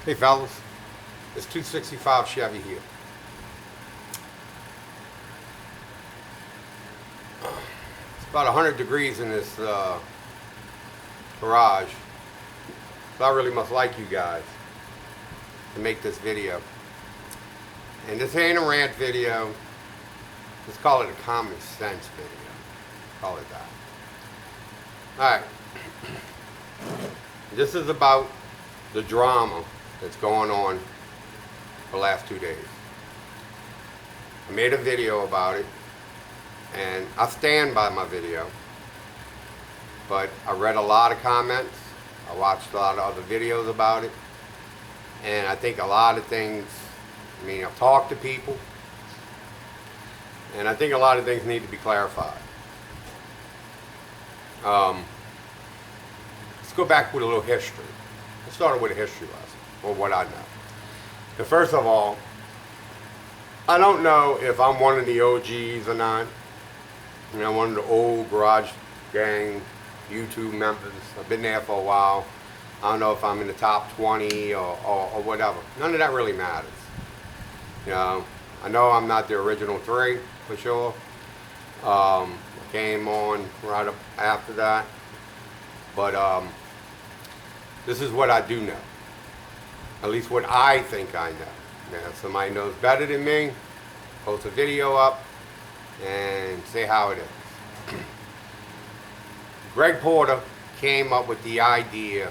Hey fellas, it's 265 Chevy here. It's about 100 degrees in this garage. So I really must like you guys to make this video. And this ain't a rant video. Let's call it a common sense video. Call it that. Alright. This is about the drama that's going on the last 2 days. I made a video about it, and I stand by my video, but I read a lot of comments, I watched a lot of other videos about it, and I think a lot of things, I've talked to people, and I think a lot of things need to be clarified. Let's go back with a little history. Let's start with a history lesson, or what I know. And first of all, I don't know if I'm one of the OGs or not. One of the old Garage Gang YouTube members. I've been there for a while. I don't know if I'm in the top 20 or whatever. None of that really matters. I know I'm not the original 3 for sure. I came on right up after that. But this is what I do know. At least what I think I know. Now, if somebody knows better than me, post a video up and say how it is. Greg Porter came up with the idea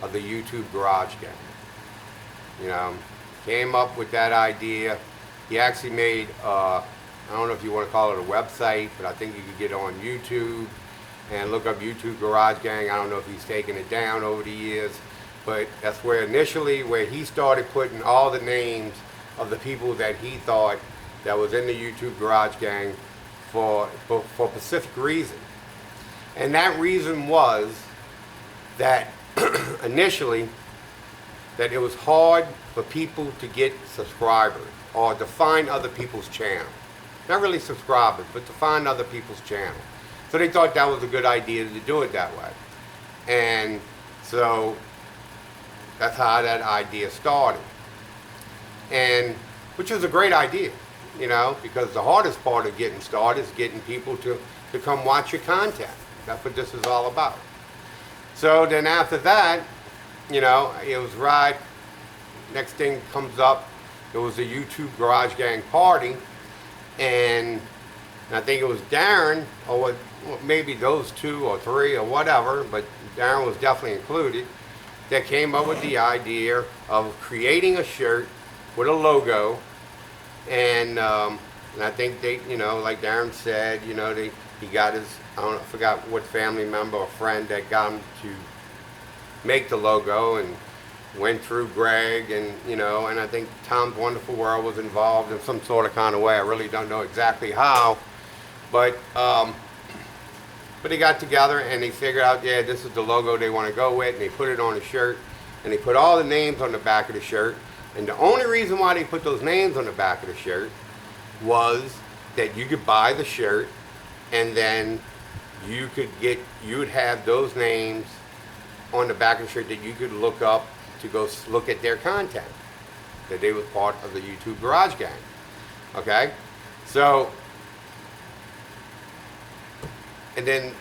of the YouTube Garage Gang. Came up with that idea. He actually made, I don't know if you want to call it a website, but I think you could get it on YouTube and look up YouTube Garage Gang. I don't know if he's taken it down over the years. But that's where he started putting all the names of the people that he thought that was in the YouTube Garage Gang for a specific reason. And that reason was that initially that it was hard for people to get subscribers or to find other people's channel. Not really subscribers, but to find other people's channel. So they thought that was a good idea to do it that way. And so that's how that idea started. And which was a great idea, because the hardest part of getting started is getting people to come watch your content. That's what this is all about. So then after that, it was right, next thing comes up, it was a YouTube Garage Gang party, and I think it was Darren, or maybe those 2 or 3 or whatever, but Darren was definitely included, that came up with the idea of creating a shirt with a logo, and I think they, like Darren said, he got his, I forgot what family member or friend that got him to make the logo, and went through Greg, and and I think Tom's Wonderful World was involved in some sort of kind of way. I really don't know exactly how, but they got together and they figured out, yeah, this is the logo they want to go with, and they put it on a shirt, and they put all the names on the back of the shirt. And the only reason why they put those names on the back of the shirt was that you could buy the shirt, and then you would have those names on the back of the shirt that you could look up to go look at their content, that they were part of the YouTube Garage Gang. Okay? So, and then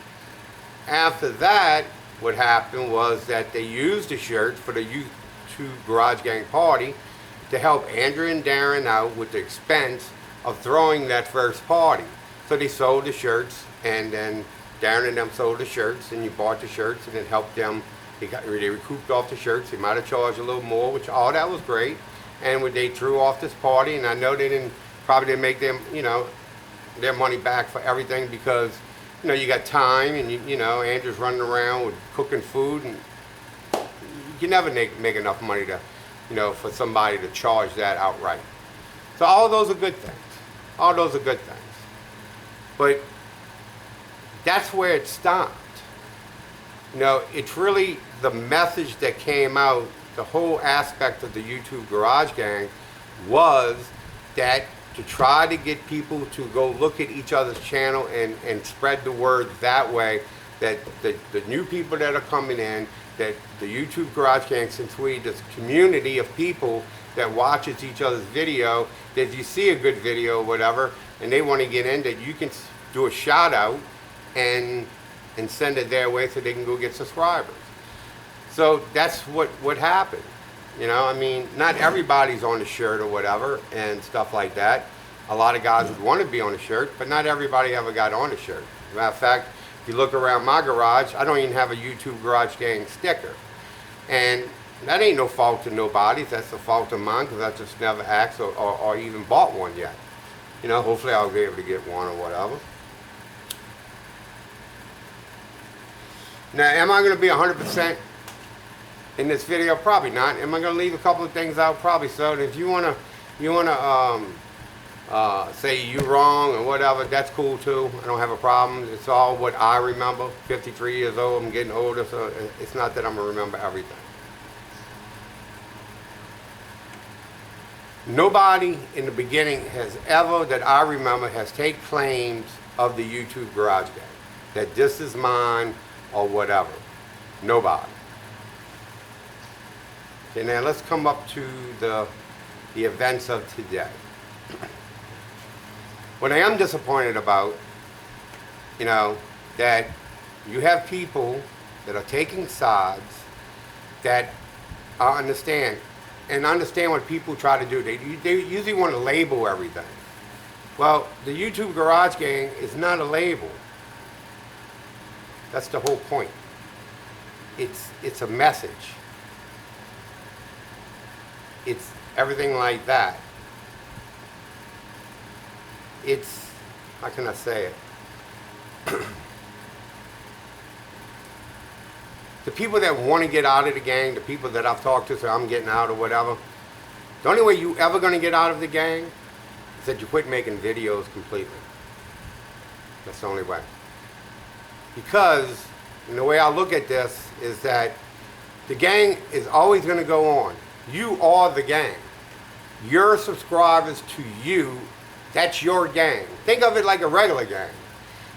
after that, what happened was that they used the shirts for the YouTube Garage Gang party to help Andrew and Darren out with the expense of throwing that first party. So they sold the shirts, and then Darren and them sold the shirts, and you bought the shirts, and it helped them. They recouped off the shirts. They might have charged a little more, which all that was great. And when they threw off this party, and I know they probably didn't make them, their money back for everything, because you got time, and Andrew's running around with cooking food, and you can never make enough money to, for somebody to charge that outright. So all those are good things. All those are good things. But that's where it stopped. It's really the message that came out, the whole aspect of the YouTube Garage Gang was that to try to get people to go look at each other's channel and spread the word that way, that the new people that are coming in that the YouTube Garage Gang, since we this community of people that watches each other's video, that if you see a good video or whatever, and they want to get in, that you can do a shout out and send it their way so they can go get subscribers. So that's what happened. You know, I mean, not everybody's on the shirt or whatever and stuff like that. A lot of guys would want to be on the shirt, but not everybody ever got on the shirt. As a matter of fact, if you look around my garage, I don't even have a YouTube Garage Gang sticker. And that ain't no fault of nobody's. That's the fault of mine because I just never asked or even bought one yet. You know, hopefully I'll be able to get one or whatever. Now, am I going to be 100% in this video? Probably not. Am I going to leave a couple of things out? Probably so. And if you want to say you're wrong or whatever, that's cool too. I don't have a problem. It's all what I remember. 53 years old, I'm getting older, so it's not that I'm going to remember everything. Nobody in the beginning has ever, that I remember, has taken claims of the YouTube Garage Gang. That this is mine or whatever. Nobody. Okay, now let's come up to the events of today. What I am disappointed about, you know, that you have people that are taking sides that I understand what people try to do. They usually want to label everything. Well, the YouTube Garage Gang is not a label. That's the whole point. It's a message. It's everything like that. It's, how can I say it? The people that want to get out of the gang, the people that I've talked to say I'm getting out or whatever, the only way you ever going to get out of the gang is that you quit making videos completely. That's the only way. Because, and the way I look at this is that the gang is always going to go on. You are the gang. Your subscribers to you, that's your gang. Think of it like a regular gang.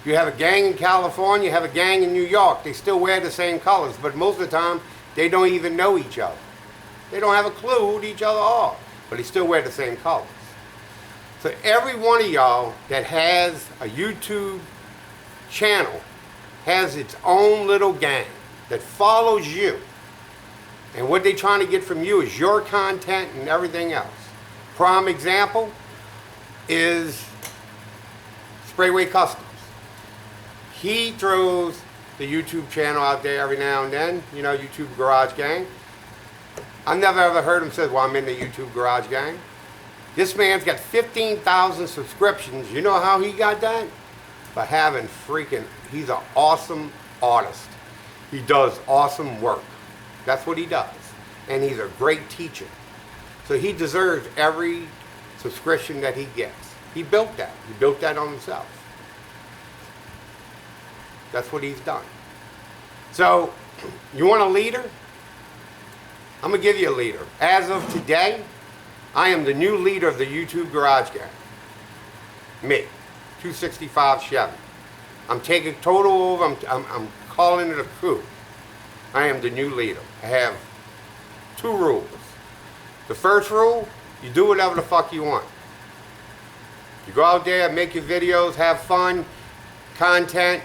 You have a gang in California, you have a gang in New York. They still wear the same colors, but most of the time, they don't even know each other. They don't have a clue who each other are, but they still wear the same colors. So every one of y'all that has a YouTube channel has its own little gang that follows you. And what they're trying to get from you is your content and everything else. Prime example is Sprayway Customs. He throws the YouTube channel out there every now and then, you know, YouTube Garage Gang. I've never ever heard him say, well, I'm in the YouTube Garage Gang. This man's got 15,000 subscriptions. You know how he got that? By having he's an awesome artist. He does awesome work. That's what he does. And he's a great teacher. So he deserves every subscription that he gets. He built that. He built that on himself. That's what he's done. So, you want a leader? I'm going to give you a leader. As of today, I am the new leader of the YouTube Garage Gang. Me. 265 Chevy. I'm taking total over. I'm calling it a coup. I am the new leader. I have 2 rules. The first rule, you do whatever the fuck you want. You go out there, make your videos, have fun, content,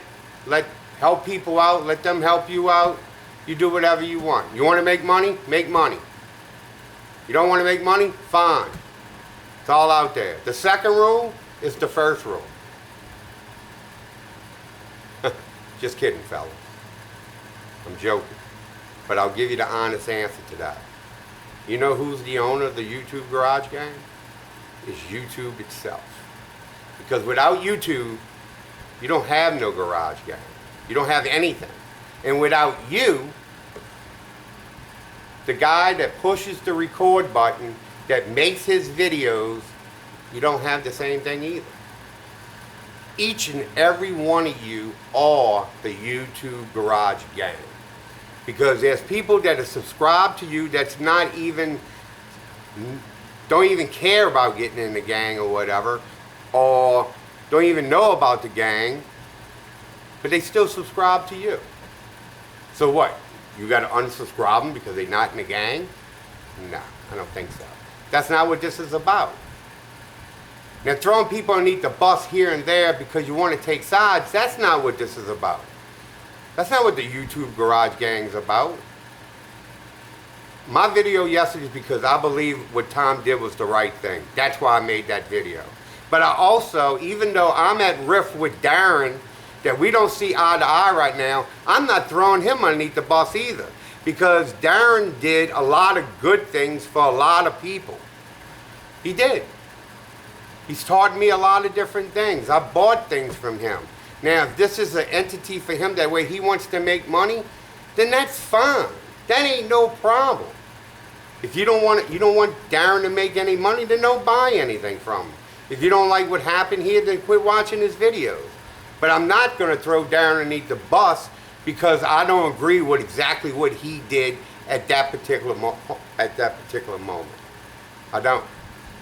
help people out, let them help you out. You do whatever you want. You want to make money? Make money. You don't want to make money? Fine. It's all out there. The second rule is the first rule. Just kidding, fellas. I'm joking. But I'll give you the honest answer to that. You know who's the owner of the YouTube Garage Gang? It's YouTube itself. Because without YouTube, you don't have no Garage Gang. You don't have anything. And without you, the guy that pushes the record button, that makes his videos, you don't have the same thing either. Each and every one of you are the YouTube Garage Gang. Because there's people that are subscribed to you that's not even, don't even care about getting in the gang or whatever, or don't even know about the gang, but they still subscribe to you. So what? You got to unsubscribe them because they're not in the gang? No, I don't think so. That's not what this is about. Now, throwing people underneath the bus here and there because you want to take sides, that's not what this is about. That's not what the YouTube Garage Gang's about. My video yesterday is because I believe what Tom did was the right thing. That's why I made that video. But I also, even though I'm at riff with Darren, that we don't see eye to eye right now, I'm not throwing him underneath the bus either. Because Darren did a lot of good things for a lot of people. He did. He's taught me a lot of different things. I bought things from him. Now, if this is an entity for him that way he wants to make money, then that's fine. That ain't no problem. If you don't want Darren to make any money, then don't buy anything from him. If you don't like what happened here, then quit watching his videos. But I'm not going to throw Darren underneath the bus because I don't agree with exactly what he did at that particular moment. I don't.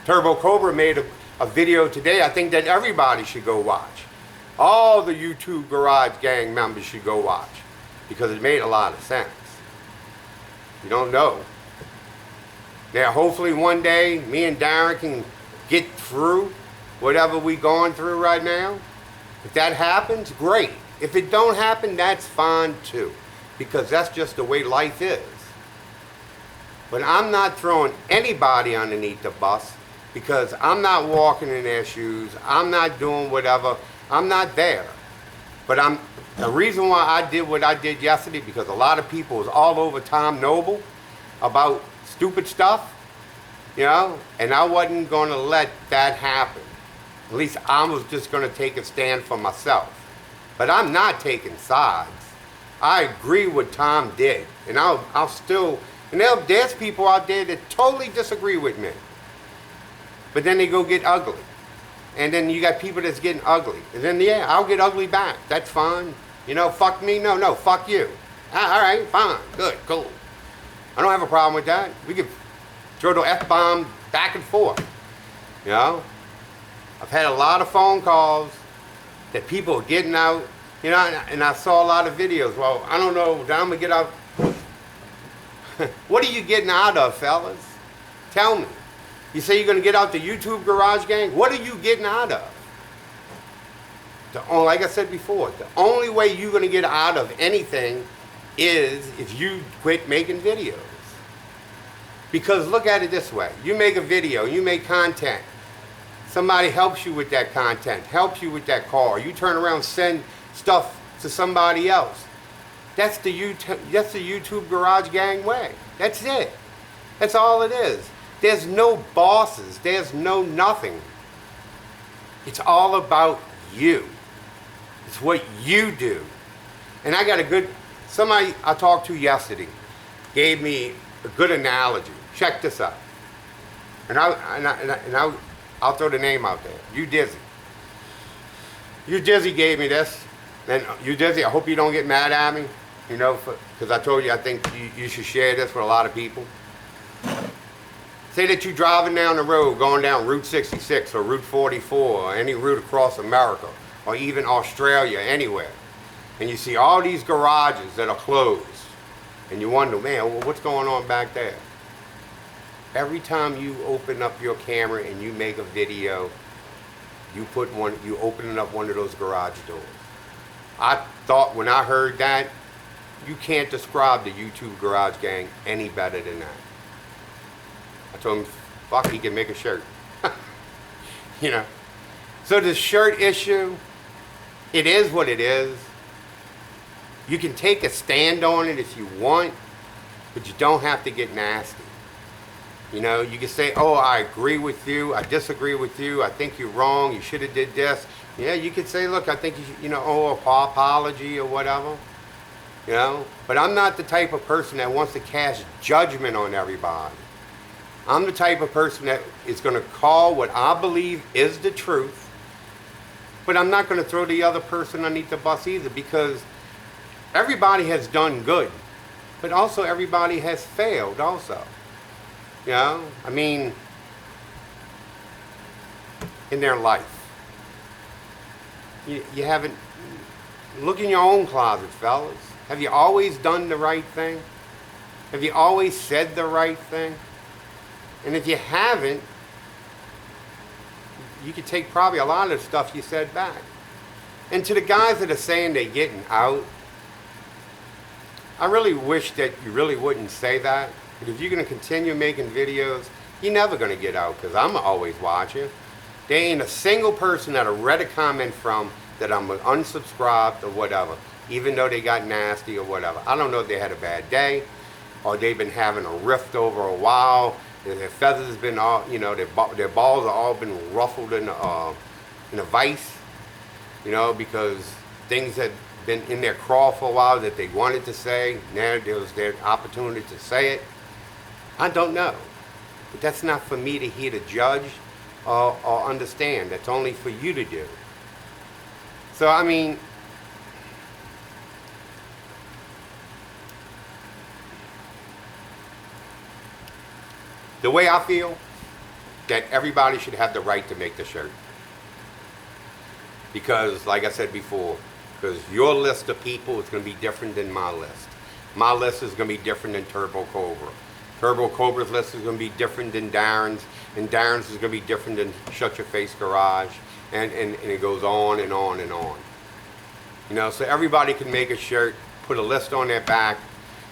Turbo Cobra made a video today I think that everybody should go watch. All the YouTube Garage Gang members should go watch because it made a lot of sense. You don't know. Now, hopefully one day me and Darren can get through whatever we going through right now. If that happens, great. If it don't happen, that's fine too, because that's just the way life is. But I'm not throwing anybody underneath the bus because I'm not walking in their shoes. I'm not doing whatever. I'm not there. But the reason why I did what I did yesterday, because a lot of people was all over Tom Noble about stupid stuff, you know, and I wasn't going to let that happen. At least I was just going to take a stand for myself. But I'm not taking sides. I agree with Tom did. And I'll still, and there's people out there that totally disagree with me. But then they go get ugly. And then you got people that's getting ugly. And then, yeah, I'll get ugly back. That's fine. You know, fuck me? No, fuck you. All right, fine, good, cool. I don't have a problem with that. We can throw the F-bomb back and forth. You know? I've had a lot of phone calls that people are getting out, you know, and I saw a lot of videos. Well, I don't know, I'm gonna get out. What are you getting out of, fellas? Tell me. You say you're gonna get out the YouTube Garage Gang? What are you getting out of? Like I said before, the only way you're gonna get out of anything is if you quit making videos. Because look at it this way, you make a video, you make content, somebody helps you with that content, helps you with that car, you turn around and send stuff to somebody else. That's the YouTube Garage Gang way. That's it. That's all it is. There's no bosses, there's no nothing. It's all about you. It's what you do. And I got somebody I talked to yesterday gave me a good analogy. Check this out. And I'll throw the name out there. You Dizzy. You Dizzy gave me this. And you Dizzy, I hope you don't get mad at me. You know, because I told you I think you should share this with a lot of people. Say that you're driving down the road, going down Route 66 or Route 44 or any route across America or even Australia, anywhere. And you see all these garages that are closed. And you wonder, man, well, what's going on back there? Every time you open up your camera and you make a video, you opening up one of those garage doors. I thought when I heard that, you can't describe the YouTube Garage Gang any better than that. I told him, fuck, he can make a shirt. You know. So the shirt issue, it is what it is. You can take a stand on it if you want, but you don't have to get nasty. You know, you can say, oh, I agree with you, I disagree with you, I think you're wrong, you should have did this. Yeah, you could say, look, I think you should, apology or whatever. You know, but I'm not the type of person that wants to cast judgment on everybody. I'm the type of person that is going to call what I believe is the truth, but I'm not going to throw the other person underneath the bus either, because everybody has done good, but also everybody has failed also. You know, I mean, in their life. You haven't, look in your own closet, fellas. Have you always done the right thing? Have you always said the right thing? And if you haven't, you could take probably a lot of the stuff you said back. And to the guys that are saying they're getting out, I really wish that you really wouldn't say that. But if you're going to continue making videos, you're never going to get out, because I'm always watching. There ain't a single person that I read a comment from that I'm unsubscribed or whatever, even though they got nasty or whatever. I don't know if they had a bad day or they've been having a rift over a while. Their feathers has been all, you know, their balls are all been ruffled in a vice, you know, because things had been in their craw for a while that they wanted to say. Now there was their opportunity to say it. I don't know. But that's not for me to hear to judge or understand. That's only for you to do. So, I mean, the way I feel, that everybody should have the right to make the shirt. Because, like I said before, because your list of people is going to be different than my list. My list is going to be different than Turbo Cobra. Turbo Cobra's list is going to be different than Darren's, and Darren's is going to be different than Shut Your Face Garage, and it goes on and on and on. You know, so everybody can make a shirt, put a list on their back.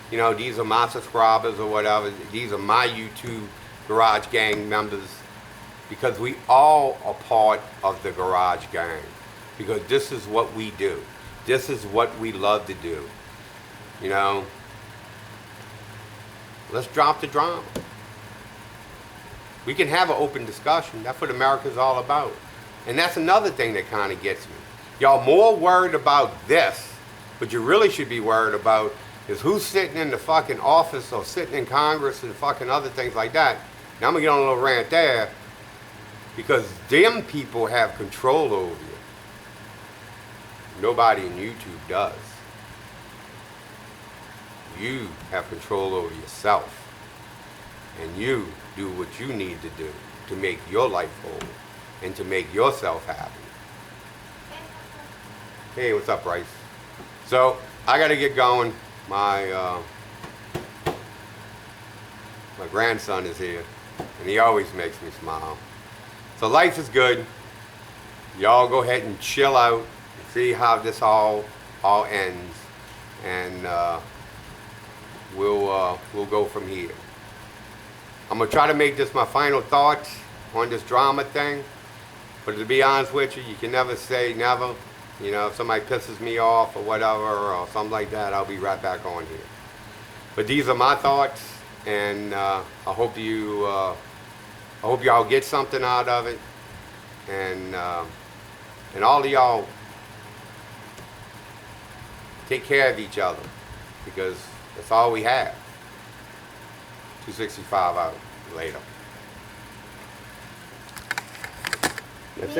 You know, these are my subscribers or whatever. These are my YouTube Garage Gang members, because we all are part of the Garage Gang. Because this is what we do. This is what we love to do. You know, let's drop the drama. We can have an open discussion. That's what America's all about. And that's another thing that kind of gets me. Y'all more worried about this, but you really should be worried about is who's sitting in the fucking office or sitting in Congress and fucking other things like that. Now I'm going to get on a little rant there, because them people have control over you. Nobody in YouTube does. You have control over yourself. And you do what you need to do to make your life whole and to make yourself happy. Hey, what's up, Bryce? So, I got to get going. My grandson is here, and he always makes me smile. So life is good. Y'all go ahead and chill out and see how this all ends, and we'll go from here. I'm gonna try to make this my final thoughts on this drama thing, but to be honest with you, you can never say never. You know, if somebody pisses me off or whatever or something like that, I'll be right back on here. But these are my thoughts, and I hope y'all get something out of it, and all of y'all take care of each other, because that's all we have. 265 out. Later. That's it.